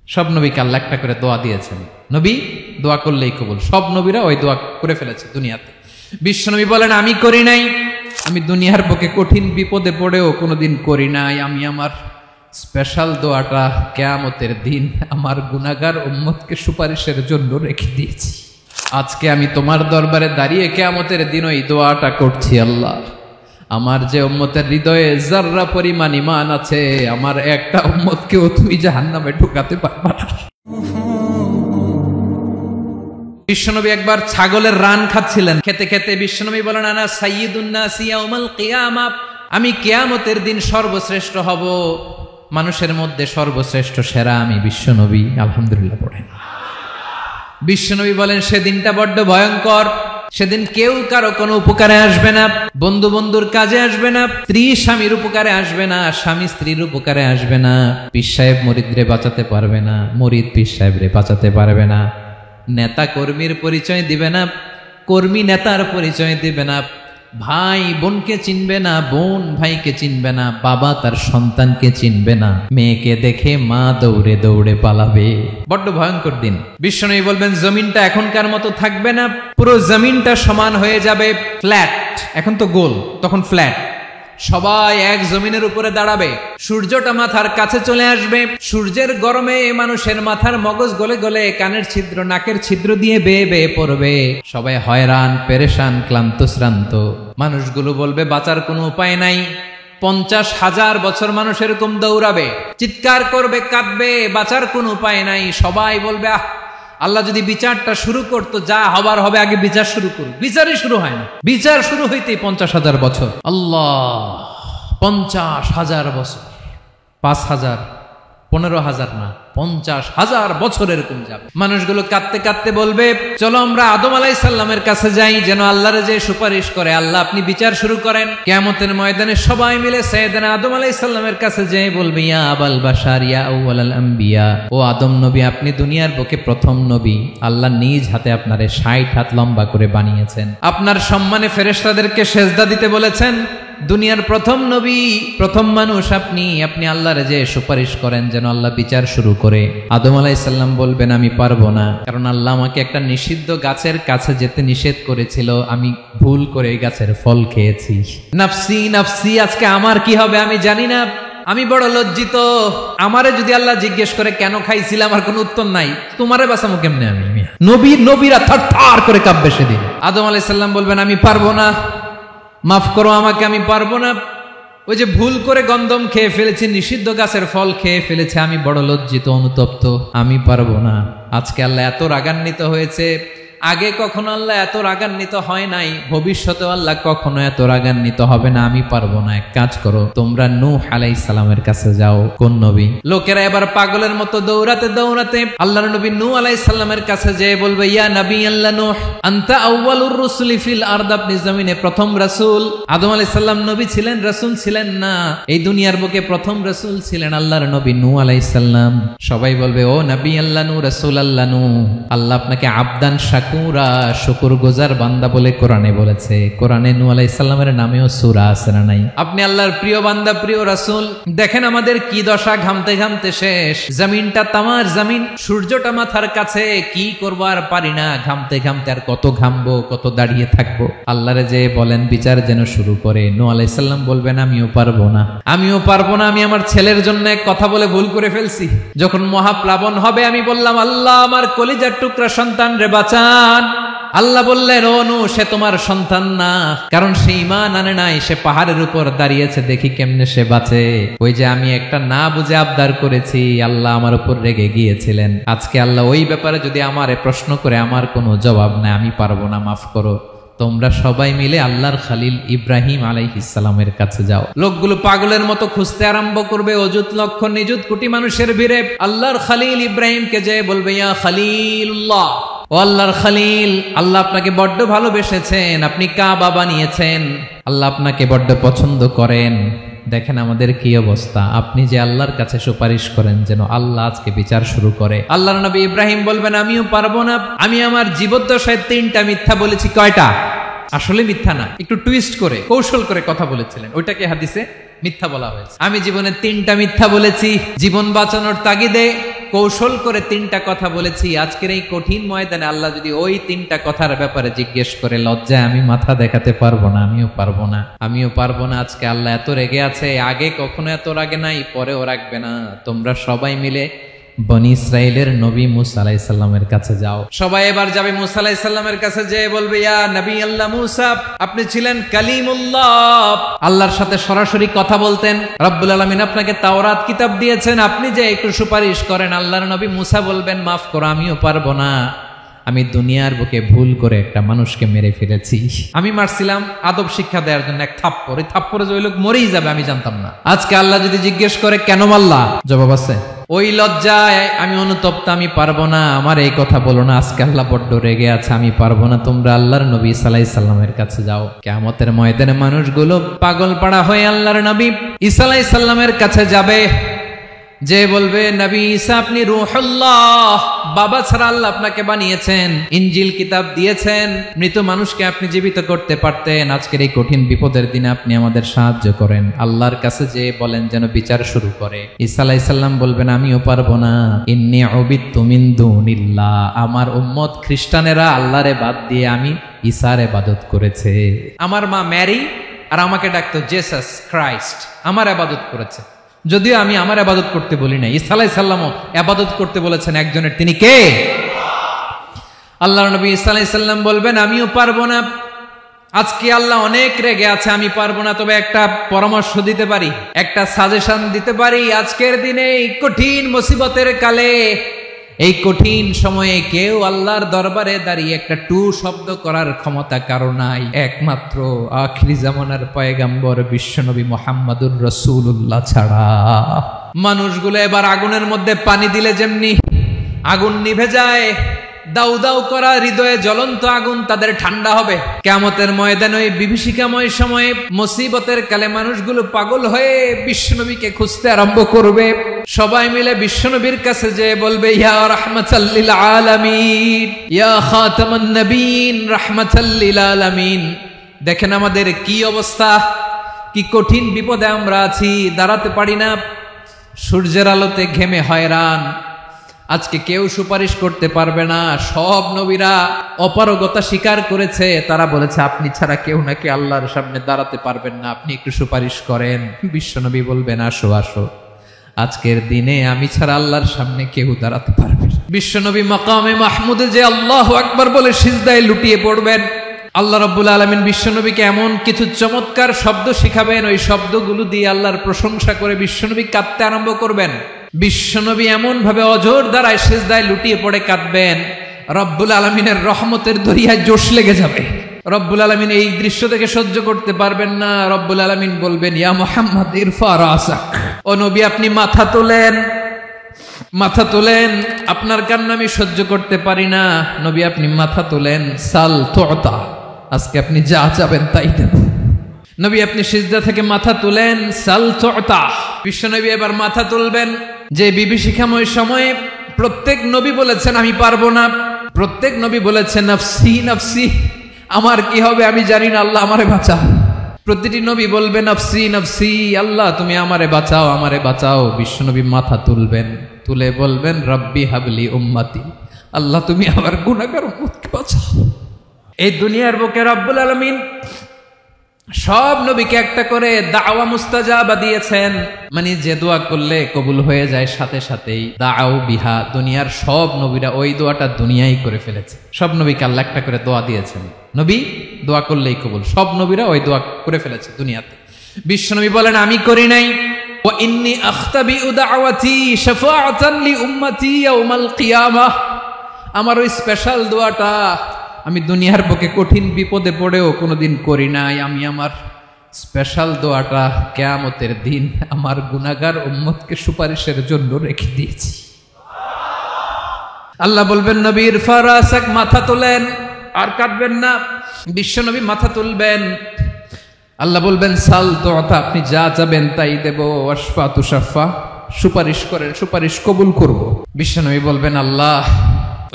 সব নবীকে আল্লাহ একটা করে দোয়া দিয়েছেন, নবী দোয়া করলেই কবুল। সব নবীরা ওই দোয়া করে ফেলেছে দুনিয়াতে। বিশ্বনবী বলেন আমি করি নাই, আমি দুনিয়ার বুকে কঠিন বিপদে পড়েও কোনোদিন করি নাই। আমি আমার স্পেশাল দোয়াটা কিয়ামতের দিন আমার গুনাহগার উম্মতকে সুপারিশের জন্য রেখে দিয়েছি। আজকে আমি তোমার দরবারে দাঁড়িয়ে কিয়ামতের দিন ওই দোয়াটা করছি, আল্লাহ আমার যে উম্মতের হৃদয়ে যাররা পরিমাণ ঈমান আছে, আমার একটা উম্মতকেও তুমি জাহান্নামে ঢুকাতে পারবা না। বিশ্বনবী একবার ছাগলের রান খাচ্ছিলেন, খেতে খেতে বিশ্বনবী বলেন আনা সাইয়্যিদুন নাসি ইয়াউমাল কিয়ামা, আমি কিয়ামতের দিন সর্বশ্রেষ্ঠ হব, মানুষের মধ্যে সর্বশ্রেষ্ঠ সেরা আমি বিশ্বনবী। আলহামদুলিল্লাহ পড়েন। বিশ্বনবী বলেন সেদিনটা বড্ড ভয়ঙ্কর, সেদিন কেউ কারো কোনো উপকারে আসবে না, বন্ধু বন্ধুর কাজে আসবে না, স্ত্রী স্বামীর উপকারে আসবে না, স্বামী স্ত্রীর উপকারে আসবে না, পীর সাহেব মুরিদরে বাঁচাতে পারবে না, মুরিদ পীর সাহেবরে বাঁচাতে পারবে না, নেতা কর্মীর পরিচয় দিবে না, কর্মী নেতার পরিচয় দিবে না, ভাই বোনকে চিনবে না, বোন ভাইকে চিনবে না, বাবা তার সন্তানকে চিনবে না, মেয়েকে দেখে মা দৌড়ে দৌড়ে পালাবে। বড্ড ভয়ঙ্কর দিন। বিশ্বনবী বলবেন জমিনটা এখনকার মতো থাকবে না, পুরো জমিনটা সমান হয়ে যাবে, ফ্ল্যাট। এখন তো গোল, তখন ফ্ল্যাট। সবাই এক জমিনের উপরে দাঁড়াবে, সূর্যটা মাথার কাছে চলে আসবে, সূর্যের গরমে মানুষের মাথার মগজ গলে গলে কানের ছিদ্র নাকের ছিদ্র দিয়ে বেয়ে বেয়ে পড়বে। সবাই হয়রান পেরেশান ক্লান্ত শ্রান্ত। মানুষগুলো বলবে বাঁচার কোনো উপায় নাই। 50,000 বছর মানুষ এরকম দৌড়াবে, চিৎকার করবে, কাঁদবে, বাঁচার কোনো উপায় নাই। সবাই বলবে আহ, আল্লাহ যদি বিচারটা শুরু করতো, যা হবার হবে, আগে বিচার শুরু করুন। বিচারই শুরু হয় না, বিচার শুরু হইতেই 50,000 বছর। আল্লাহ, 50,000 বছর, 5,000, 15,000 না, 50,000 বছর এরকম যাবে। মানুষগুলো কাঁদতে কাঁদতে বলবে চলো আমরা আদম আলাইহিস সালামের কাছে যাই, যেন আল্লাহর যে সুপারিশ করে, আল্লাহ আপনি বিচার শুরু করেন। কিয়ামতের ময়দানে সবাই মিলে সাইয়েদনা আদম আলাইহিস সালামের কাছে যেয়ে বলবে ইয়া আবাল বাশার ইয়া আউয়ালাল আম্বিয়া, ও আদম নবী আপনি দুনিয়ার বুকে প্রথম নবী, আল্লাহ নিজ হাতে আপনারে 60 হাত লম্বা করে বানিয়েছেন, আপনার সম্মানে ফেরেশতাদেরকে সেজদা দিতে বলেছেন, দুনিয়ার প্রথম নবী প্রথম মানুষ আপনি, আপনি আল্লাহর যে সুপারিশ করেন যেন আল্লাহ বিচার শুরু করে। আদম আলাইহিস সালাম বলবেন আমি পারবো না, কারণ আল্লাহ আমাকে একটা নিষিদ্ধ গাছের কাছে যেতে নিষেধ করেছিল, আমি ভুল করে এই গাছের ফল খেয়েছি। নাফসি নাফসি, আজকে আমার কি হবে আমি জানি না, আমি বড় লজ্জিত। আমারে যদি আল্লাহ জিজ্ঞেস করে কেন খাইছিলাম, আমার কোনো উত্তর নাই, তোমারে বাঁচামো কেমনে আমি? নবীরা থারথার করে কাঁপবে সেদিন। আদম আলাইহিস সালাম বলবেন আমি পারবো না, মাফ করো আমাকে, আমি পারবো না, ওই যে ভুল করে গন্ধম খেয়ে ফেলেছি, নিষিদ্ধ গাছের ফল খেয়ে ফেলেছে, আমি বড় লজ্জিত অনুতপ্ত, আমি পারবো না। আজকে আল্লাহ এত রাগান্বিত হয়েছে, আগে কখনো আল্লাহ এত রাগান্বিত হয় নাই, ভবিষ্যতে আল্লাহ কখনো এত রাগান্বিত হবে না, আমি পারবো না। এক কাজ করো, তোমরা নূহ আলাইহিস সালামের কাছে যাও। কোন নবী? লোকেরা এবার পাগলের মতো দৌড়াতে দৌড়াতে আল্লাহর নবী নূহ আলাইহিস সালামের কাছে যেয়ে বলবে ইয়া নবী আল্লাহ নূহ আনতা আউয়ালুর রুসুলি ফিল আরদ, আপনি জমিনে প্রথম রাসূল। আদম আলাইহিস সালাম নবী ছিলেন, রাসূল ছিলেন না, এই দুনিয়ার বুকে প্রথম রাসূল ছিলেন আল্লাহর নবী নূহ আলাইহিস সালাম। সবাই বলবে ও নবী আল্লাহ নূহ, রাসূল আল্লাহ নূহ, আল্লাহ আপনাকে আবদান শাকুরা, শুকর গুজার বান্দা বলে কোরআনে বলেছে। কোরআনে নূহ আলাইহিস সালামের নামেও সূরা আছে না নাই? আপনি আল্লাহর প্রিয় বান্দা, প্রিয় রাসূল। দেখেন আমাদের কি দশা, ঘামতে ঘামতে শেষ, জমিনটা তামার জমিন, সূর্যটা মাথার কাছে, কি করবো আর পারি না, ঘামতে ঘামতে আর কত ঘামবো, কত দাঁড়িয়ে থাকবো। আল্লাহরে যে বলেন বিচার যেন শুরু করে। নূহ আলাইহিস সালাম বলবেন আমিও পারবো না, আমিও পারবো না, আমি আমার ছেলের জন্য এক কথা বলে ভুল করে ফেলছি। যখন মহাপ্লাবন হবে আমি বললাম আল্লাহ আমার কলিজার টুকরা সন্তান রে বাঁচান। আল্লাহ বললেন ও নূহ সে তোমার সন্তান না, কারণ সে ঈমান আনে নাই, সে পাহাড়ের উপর দাঁড়িয়েছে, দেখি কেমনে সে বাঁচে। ওই যে আমি একটা না বুঝে আবদার করেছি, আল্লাহ আমার উপর রেগে গিয়েছিলেন। আজকে আল্লাহ ওই ব্যাপারে যদি আমারে প্রশ্ন করে, আমার কোনো জবাব নাই, আমি পারবো না, মাফ করো। তোমরা সবাই মিলে আল্লাহর খলিল ইব্রাহিম আলাইহিস সালামের কাছে যাও। লোকগুলো পাগলের মতো খুঁজতে আরম্ভ করবে, অযুত লক্ষ নিযুত কোটি মানুষের ভিড়ে আল্লাহর খলিল ইব্রাহিমকে যে বলবে ইয়া খলিলুল্লাহ, ও আল্লাহর খলিল, আল্লাহ আপনাকে বড্ড ভালোবেসেছেন, আপনি কাবা বানিয়েছেন, আল্লাহ আপনাকে বড্ড পছন্দ করেন। দেখেন আমাদের কি অবস্থা, আপনি যে আল্লাহর কাছে সুপারিশ করেন যেন আল্লাহ আজকে বিচার শুরু করে। আল্লাহর নবী ইব্রাহিম বলবেন আমিও পারবো না, আমি আমার জীবদ্দশায় 3টা মিথ্যা বলেছি। কয়টা? আসলে মিথ্যা না, একটু টুইস্ট করে কৌশল করে কথা বলেছিলেন, ওইটাকে হাদিসে মিথ্যা বলা হয়েছে। আমি জীবনে 3টা মিথ্যা বলেছি, জীবন বাঁচানোর তাগিদে কৌশল করে 3টা কথা বলেছি। আজকের এই কঠিন ময়দানে আল্লাহ যদি ওই 3টা কথার ব্যাপারে জিজ্ঞেস করে, লজ্জায় আমি মাথা দেখাতে পারবো না, আমিও পারবো না। আজকে আল্লাহ এত রেগে আছে, আগে কখনো এত রাগে নাই, পরেও রাখবে না। তোমরা সবাই মিলে বনি ইসরাইলের নবী মুসা আলাইহিস সালামের কাছে যাও। সবাই এবার যাবে মুসা আলাইহিস সালামের কাছে, যেয়ে বলবে, ইয়া নবী আল্লাহ মুসা, আপনি ছিলেন কালিমুল্লাহ, আল্লাহর সাথে সরাসরি কথা বলতেন। রব্বুল আলামিন আপনাকে তাওরাত কিতাব দিয়েছেন, আপনি যে একটু সুপারিশ করেন। আল্লাহর নবী মুসা বলবেন, মাফ করো, আমিও পারবো না। আমি দুনিয়ার বুকে ভুল করে একটা মানুষকে মেরে ফেলেছি। আমি মারছিলাম আদব শিক্ষা দেওয়ার জন্য এক থাপ্পড়, এই থাপ্পড়ে যে ওই লোক মরেই যাবে আমি জানতাম না। আজকে আল্লাহ যদি জিজ্ঞেস করে কেন মারলা, জবাব আছে। ওই লজ্জায় আমি অনুতপ্ত, আমি পারবো না, আমার এই কথা বলো না। আজকে আল্লাহ বড্ড রেগে আছে, আমি পারবো না। তোমরা আল্লাহর নবী ঈসা আলাইহিস সালামের কাছে যাও। কিয়ামতের ময়দানে মানুষগুলো পাগল পাড়া হয়ে আল্লাহর নবী ঈসা আলাইহিস সালামের কাছে যাবে, যে বলবে, নবী ঈসা আপনি রূহুল্লাহ, বাবা ছাড়া আল্লাহ আপনাকে বানিয়েছেন, ইনজিল কিতাব দিয়েছেন, মৃত মানুষকে আপনি জীবিত করতে পারতেন। আজকের এই কঠিন বিপদের দিনে আপনি আমাদের সাহায্য করেন। আল্লাহর কাছে যে বলেন যেন বিচার শুরু করে। ঈসা আলাইহিস সালাম বলবেন, আমিও পারবো না। ইন্নী উবিদতু মিন দুনিল্লাহ, আমার উম্মত খ্রিস্টানেরা আল্লাহরে বাদ দিয়ে আমি ঈসার ইবাদত করেছে। আমার মা ম্যারি আর আমাকে ডাকতো জেসাস ক্রাইস্ট, আমার ইবাদত করেছে। যদিও আমি আমার ইবাদত করতে বলি না, ঈসা আলাইহিস সালামও ইবাদত করতে বলেছেন একজনের, তিনি কে? আল্লাহর নবী ঈসা আলাইহিস সালাম বলবেন, আমিও পারবো না। আজকে আল্লাহ অনেক রেগে আছে, আমি পারবো না। তবে একটা পরামর্শ দিতে পারি, একটা সাজেশন দিতে পারি। আজকের দিনে এই কঠিন মুসিবতের কালে, এই কঠিন সময়ে কেউ আল্লাহর দরবারে দাঁড়িয়ে একটা টু শব্দ করার ক্ষমতা কারো নাই, একমাত্র আখিরি জামানার পয়গম্বর বিশ্বনবী মুহাম্মদুর রাসূলুল্লাহ ছাড়া। মানুষগুলো এবার আগুনের মধ্যে পানি দিলে যেমনি আগুন নিভে যায়, দাউ দাউ করা হৃদয়ে জ্বলন্ত আগুন তাদের ঠান্ডা হবে। কিয়ামতের ময়দানে ওই বিভীষিকাময় সময়ে, মুসিবতের কালে মানুষগুলো পাগল হয়ে বিশ্বনবীকে খুঁজতে আরম্ভ করবে। সবাই মিলে বিশ্বনবীর কাছে যেয়ে বলবে, ইয়া রাহমাতাল লিল আলামিন, ইয়া খাতামান নবীন, রাহমাতাল লিল আলামিন। দেখেন আমাদের কি অবস্থা, কি কঠিন বিপদে আমরা আছি, দাঁড়াতে পারি না, সূর্যের আলোতে ঘেমে হয়রান। আজকে কেউ সুপারিশ করতে পারবে না। সব নবীরা অপারগতা স্বীকার করেছে, তারা বলেছে আপনি ছাড়া কেউ নাকি আল্লাহর সামনে দাঁড়াতে পারবেন না, আপনি একটু সুপারিশ করেন। বিশ্বনবী বলবেন, আসো আসো, আজকের দিনে আমি ছাড়া আল্লাহর সামনে কেউ দাঁড়াতে পারবে না। বিশ্বনবী মাকামে মাহমুদে যে আল্লাহু আকবার বলে সিজদায় লুটিয়ে পড়বেন। আল্লাহ রাব্বুল আলামিন বিশ্বনবীকে এমন কিছু চমৎকার শব্দ শিখাবেন, ওই শব্দগুলো দিয়ে আল্লাহর প্রশংসা করে বিশ্বনবী কাঁদতে আরম্ভ করবেন। বিশ্বনবী এমন ভাবে অজর দ্বারায় সিজদায় লুটিয়ে পড়ে কাঁদবেন, রব্বুল আলামিনের রহমতের দরিয়ায় জোশ লেগে যাবে। রব্বুল আলামিন এই দৃশ্য থেকে সহ্য করতে পারবেন না। রব্বুল আলামিন বলবেন, ইয়া মুহাম্মদ ইরফা রাসাক, ও নবী আপনি মাথা তোলেন, মাথা তোলেন, আপনার কান্না আমি সহ্য করতে পারি না। নবী আপনি মাথা তোলেন, সাল তুতা, আজকে আপনি যা চাবেন তাই দেব। নবী আপনি সিজদা থেকে মাথা তুলেন, সাল তুতা। বিশ্বনবী এবার মাথা তুলবেন। যে বিভীষিকাময় সময়ে প্রত্যেক নবী বলেছেন আমি পারবো না, প্রত্যেক নবী বলেছেন নফসি নফসি, আমার কি হবে আমি জানি না, আল্লাহ আমারে বাঁচাও। প্রতিটি নবী বলবে নফসি নফসি, আল্লাহ তুমি আমারে বাঁচাও, আমারে বাঁচাও। বিশ্বনবী মাথা তুলবেন, তুলে বলবেন রব্বি হাবলি উম্মতি, আল্লাহ তুমি আমার গুনাহগার উম্মতকে বাঁচাও। এই দুনিয়ার বুকে রব্বুল আলামিন সব নবীকে একটা করে দাওয়া মুস্তাজাবা দিয়েছেন, মানে যে দোয়া করলে কবুল হয়ে যায় সাথে সাথেই। দাও বিহা, দুনিয়ার সব নবীরা ওই দোয়াটা দুনিয়ায় করে ফেলেছে। সব নবীকে আল্লাহ একটা করে দোয়া দিয়েছেন, নবী দোয়া করলেই কবুল। সব নবীরা ওই দোয়া করে ফেলেছে দুনিয়াতে। বিশ্বনবী বলেন আমি করি নাই। ওয়া ইন্নী আখতাবিউ দাওয়াতি শাফাআতান লি উম্মতি ইয়াউমাল কিয়ামাহ, আমার ওই স্পেশাল দোয়াটা আমি দুনিয়ার বুকে কঠিন বিপদে পড়েও কোনোদিন করি নাই। আমি আমার স্পেশাল দোয়াটা কিয়ামতের দিন আমার গুনাহগার উম্মতকে সুপারিশের জন্য রেখে দিয়েছি। আল্লাহ বলবেন নবী ইরফা রাসাক, মাথা তোলেন, আর কাটবেন না। বিশ্বনবী মাথা তুলবেন। আল্লাহ বলবেন সাল তুতা, আপনি যা চাবেন তাই দেব। ওয়াশফা তুশাফা, সুপারিশ করেন, সুপারিশ কবুল করব। বিশ্বনবী বলবেন আল্লাহ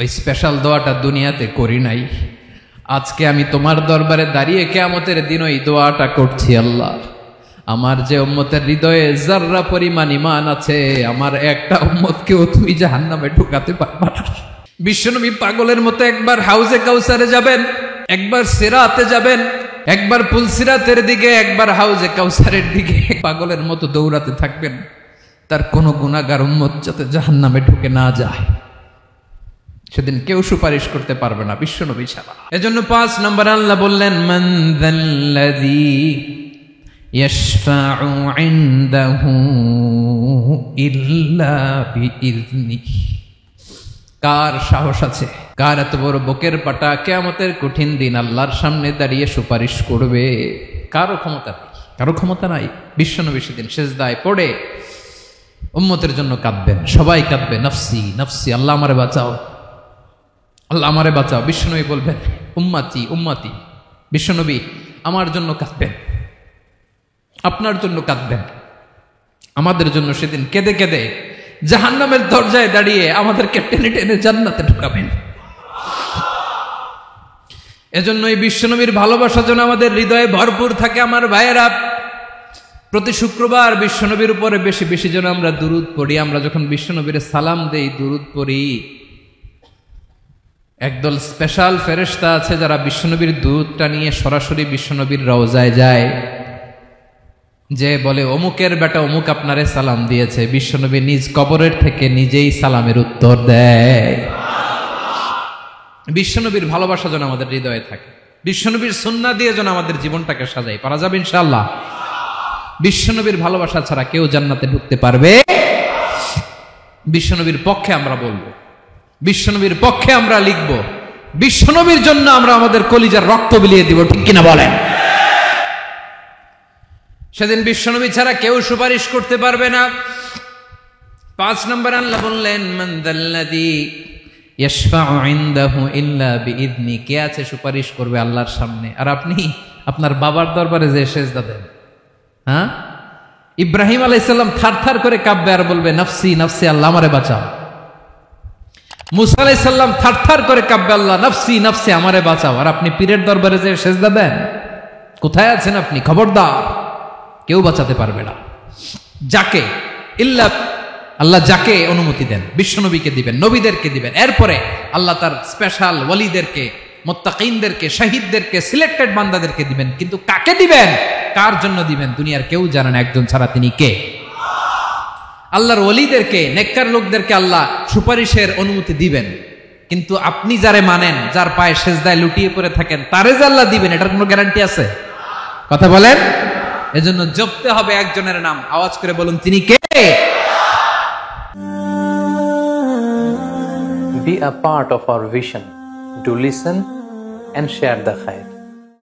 ওই স্পেশাল দোয়াটা দুনিয়াতে করি নাই, আজকে আমি তোমার দরবারে দাঁড়িয়ে কিয়ামতের দিন ওই দোয়াটা করছি। আল্লাহ আমার যে উম্মতের হৃদয়ে যাররা পরিমাণ ঈমান আছে, আমার একটা উম্মতকেও তুই জাহান্নামে ঢুকাতে পারবা না। বিশ্বনবী পাগলের মতো একবার হাউজে কাউসারে যাবেন, একবার সিরাতে যাবেন, একবার পুলসিরাতের দিকে, একবার হাউজে কাউসারের দিকে পাগলের মতো দৌড়াতে থাকবেন, তার কোনো গুনাহগার উম্মত যাতে জাহান্নামে ঢুকে না যায়। সেদিন কেউ সুপারিশ করতে পারবে না বিশ্বনবী ছাড়া। এজন্য 5 নম্বর আল্লাহ বললেন, মান যাল্লাযী ইয়াশফাউ ইনদাহু ইল্লা বিইযনিহি। কার সাহস আছে, কার এত বড় বুকের পাটা কিয়ামতের কঠিন দিন আল্লাহর সামনে দাঁড়িয়ে সুপারিশ করবে? কারো ক্ষমতা নেই, কারো ক্ষমতা নাই। বিশ্বনবী সেদিন সিজদায় পড়ে উম্মতের জন্য কাঁদবেন, সবাই কাঁদবে, নফসি নফসি, আল্লাহ আমারে বাঁচাও, আল্লাহ আমারে বাঁচাও। বিশ্বনবী বলবেন, উম্মতি উম্মতি। বিশ্বনবী আমার জন্য কাঁদবেন, আপনার জন্য কাঁদবেন, আমাদের জন্য সেদিন কেঁদে কেঁদে জাহান্নামের দরজায় দাঁড়িয়ে আমাদেরকে টেনে টেনে জান্নাতে ঢুকাবেন। এজন্য এই বিশ্বনবীর ভালোবাসা যেন আমাদের হৃদয়ে ভরপুর থাকে। আমার ভাইয়েরা, প্রতি শুক্রবার বিশ্বনবীর উপরে বেশি বেশি যেন আমরা দুরূদ পড়ি। আমরা যখন বিশ্বনবীর সালাম দেই, দুরূদ পড়ি, একদল স্পেশাল ফেরেশতা আছে যারা বিশ্বনবীর দুরূদটা নিয়ে সরাসরি বিশ্বনবীর রওজায় যায়, যে বলে অমুকের বেটা অমুক আপনারে সালাম দিয়েছে। বিশ্বনবী নিজ কবরের থেকে নিজেই সালামের উত্তর দেয়। বিশ্বনবীর ভালোবাসা যেন আমাদের হৃদয়ে থাকে, বিশ্বনবীর সুন্নাহ দিয়ে যেন আমাদের জীবনটাকে সাজাই। পারা যাবে ইনশাআল্লাহ। বিশ্বনবীর ভালোবাসা ছাড়া কেউ জান্নাতে ঢুকতে পারবে? বিশ্বনবীর পক্ষে আমরা বলবো, বিশ্বনবীর পক্ষে আমরা লিখব, বিশ্বনবীর জন্য আমরা আমাদের কলিজার রক্ত বিলিয়ে দিব, ঠিক কিনা বলেন? সেদিন বিশ্বনবী ছাড়া কেউ সুপারিশ করতে পারবে না। 5 নম্বর আল্লাহ বললেন, মান যাল্লাযী ইয়াশফাউ ইনদাহু ইল্লা বিইযনি। কে আছে সুপারিশ করবে আল্লাহর সামনে? আর আপনি আপনার বাবার দরবারে যে সেজদা দেন, হ্যাঁ, ইব্রাহিম আলাইহিস সালাম থারথার করে কাঁপবে আর বলবে, নফসি নফসি, আল্লাহ আমারে বাঁচাও। মুসা আলাইহিস সালাম থারথার করে কাঁপবে, আল্লাহ নফসি নফসি, আমারে বাঁচাও। আর আপনি পীরের দরবারে যে সেজদা দেন, কোথায় আছেন আপনি? খবরদার, কেউ বাঁচাতে পারবে না। যাকে ইল্লা আল্লাহ যাকে অনুমতি দেন, বিশ্বনবীকে দিবেন, নবীদেরকে দিবেন, এরপরে আল্লাহ তার স্পেশাল ওয়ালিদেরকে, মুত্তাকিনদেরকে, শহীদদেরকে, সিলেক্টেড বান্দাদেরকে দিবেন। কিন্তু কাকে দিবেন, কার জন্য দিবেন, দুনিয়ার কেউ জানে না একজন ছাড়া, তিনি কে? আল্লাহর ওয়ালিদেরকে, নেককার লোকদেরকে আল্লাহ সুপারিশের অনুমতি দিবেন। কিন্তু আপনি যারে মানেন, যার পায়ে সেজদায় লুটিয়ে পড়ে থাকেন, তারে যে আল্লাহ দিবেন, এটার কোনো গ্যারান্টি আছে? কথা বলেন। এজন্য জপতে হবে একজনের নাম, আওয়াজ করে বলুন, তিনি কে? Be a part of our vision. Do listen and share the khair.